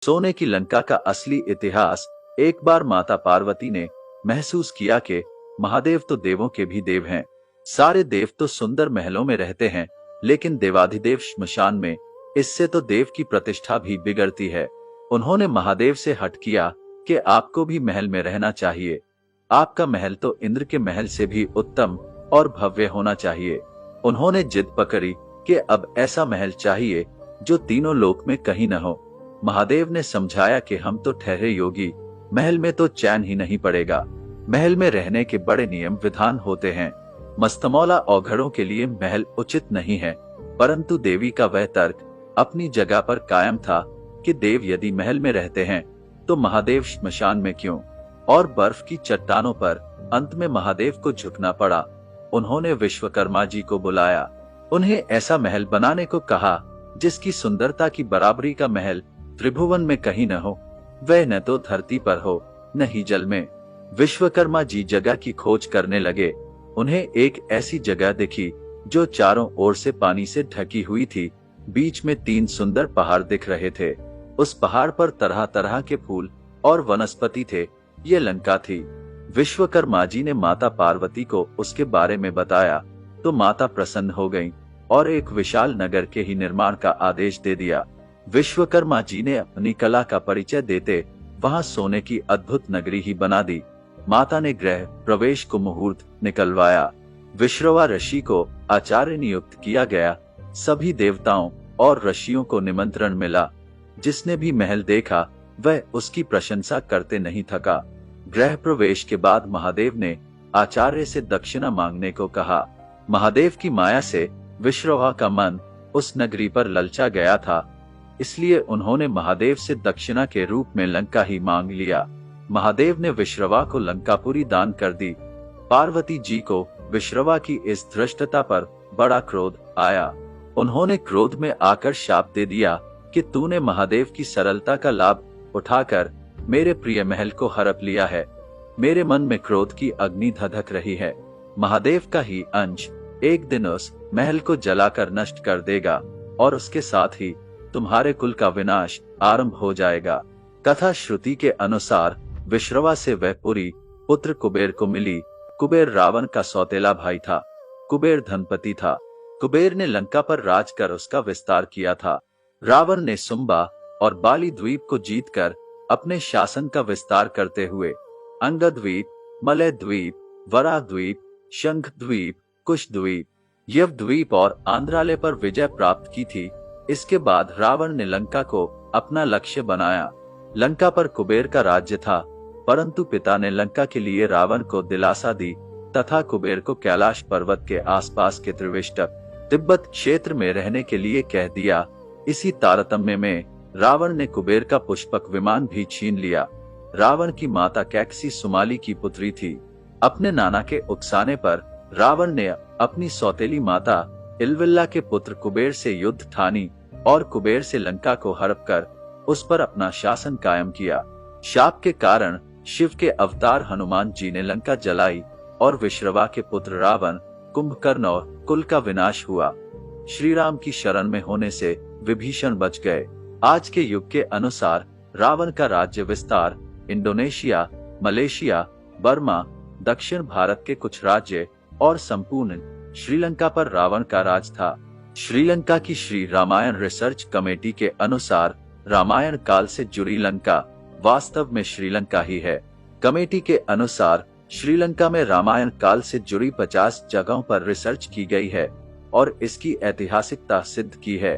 सोने की लंका का असली इतिहास। एक बार माता पार्वती ने महसूस किया कि महादेव तो देवों के भी देव हैं। सारे देव तो सुंदर महलों में रहते हैं, लेकिन देवाधिदेव श्मशान में, इससे तो देव की प्रतिष्ठा भी बिगड़ती है। उन्होंने महादेव से हट किया कि आपको भी महल में रहना चाहिए। आपका महल तो इंद्र के महल से भी उत्तम और भव्य होना चाहिए। उन्होंने जिद पकड़ी कि अब ऐसा महल चाहिए जो तीनों लोक में कहीं न हो। महादेव ने समझाया कि हम तो ठहरे योगी, महल में तो चैन ही नहीं पड़ेगा। महल में रहने के बड़े नियम विधान होते हैं। मस्तमौला औघड़ों के लिए महल उचित नहीं है। परंतु देवी का वह तर्क अपनी जगह पर कायम था कि देव यदि महल में रहते हैं तो महादेव श्मशान में क्यों। और बर्फ की चट्टानों पर अंत में महादेव को झुकना पड़ा। उन्होंने विश्वकर्मा जी को बुलाया, उन्हें ऐसा महल बनाने को कहा जिसकी सुंदरता की बराबरी का महल त्रिभुवन में कहीं न हो, वह न तो धरती पर हो न ही जल में। विश्वकर्मा जी जगह की खोज करने लगे। उन्हें एक ऐसी जगह दिखी जो चारों ओर से पानी से ढकी हुई थी। बीच में 3 सुंदर पहाड़ दिख रहे थे। उस पहाड़ पर तरह तरह के फूल और वनस्पति थे। ये लंका थी। विश्वकर्मा जी ने माता पार्वती को उसके बारे में बताया तो माता प्रसन्न हो गईं और एक विशाल नगर के ही निर्माण का आदेश दे दिया। विश्वकर्मा जी ने अपनी कला का परिचय देते वहां सोने की अद्भुत नगरी ही बना दी। माता ने गृह प्रवेश को मुहूर्त निकलवाया। विश्रवा ऋषि को आचार्य नियुक्त किया गया। सभी देवताओं और ऋषियों को निमंत्रण मिला। जिसने भी महल देखा वह उसकी प्रशंसा करते नहीं थका। गृह प्रवेश के बाद महादेव ने आचार्य से दक्षिणा मांगने को कहा। महादेव की माया से विश्रवा का मन उस नगरी पर ललचा गया था, इसलिए उन्होंने महादेव से दक्षिणा के रूप में लंका ही मांग लिया। महादेव ने विश्रवा को लंकापुरी दान कर दी। पार्वती जी को विश्रवा की इस धृष्टता पर बड़ा क्रोध आया। उन्होंने क्रोध में आकर शाप दे दिया कि तूने महादेव की सरलता का लाभ उठाकर मेरे प्रिय महल को हड़प लिया है। मेरे मन में क्रोध की अग्नि धधक रही है। महादेव का ही अंश एक दिन उस महल को जलाकर नष्ट कर देगा और उसके साथ ही तुम्हारे कुल का विनाश आरंभ हो जाएगा। कथा श्रुति के अनुसार विश्रवा से वह पुरी पुत्र कुबेर को मिली। कुबेर रावण का सौतेला भाई था। कुबेर धनपति था। कुबेर ने लंका पर राज कर उसका विस्तार किया था। रावण ने सुम्बा और बाली द्वीप को जीतकर अपने शासन का विस्तार करते हुए अंगद द्वीप, मलय द्वीप, वराह द्वीप, शंख द्वीप, कुश द्वीप, यव द्वीप और आंध्रालय पर विजय प्राप्त की थी। इसके बाद रावण ने लंका को अपना लक्ष्य बनाया। लंका पर कुबेर का राज्य था, परंतु पिता ने लंका के लिए रावण को दिलासा दी तथा कुबेर को कैलाश पर्वत के आसपास के त्रिविष्टक तिब्बत क्षेत्र में रहने के लिए कह दिया। इसी तारतम्य में रावण ने कुबेर का पुष्पक विमान भी छीन लिया। रावण की माता कैकसी सुमाली की पुत्री थी। अपने नाना के उकसाने पर रावण ने अपनी सौतेली माता इलविल्ला के पुत्र कुबेर से युद्ध ठानी और कुबेर से लंका को हड़प कर उस पर अपना शासन कायम किया। शाप के कारण शिव के अवतार हनुमान जी ने लंका जलाई और विश्रवा के पुत्र रावण, कुंभकर्ण और कुल का विनाश हुआ। श्री राम की शरण में होने से विभीषण बच गए। आज के युग के अनुसार रावण का राज्य विस्तार इंडोनेशिया, मलेशिया, बर्मा, दक्षिण भारत के कुछ राज्य और संपूर्ण श्रीलंका पर रावण का राज था। श्रीलंका की श्री रामायण रिसर्च कमेटी के अनुसार रामायण काल से जुड़ी लंका वास्तव में श्रीलंका ही है। कमेटी के अनुसार श्रीलंका में रामायण काल से जुड़ी 50 जगहों पर रिसर्च की गई है और इसकी ऐतिहासिकता सिद्ध की है।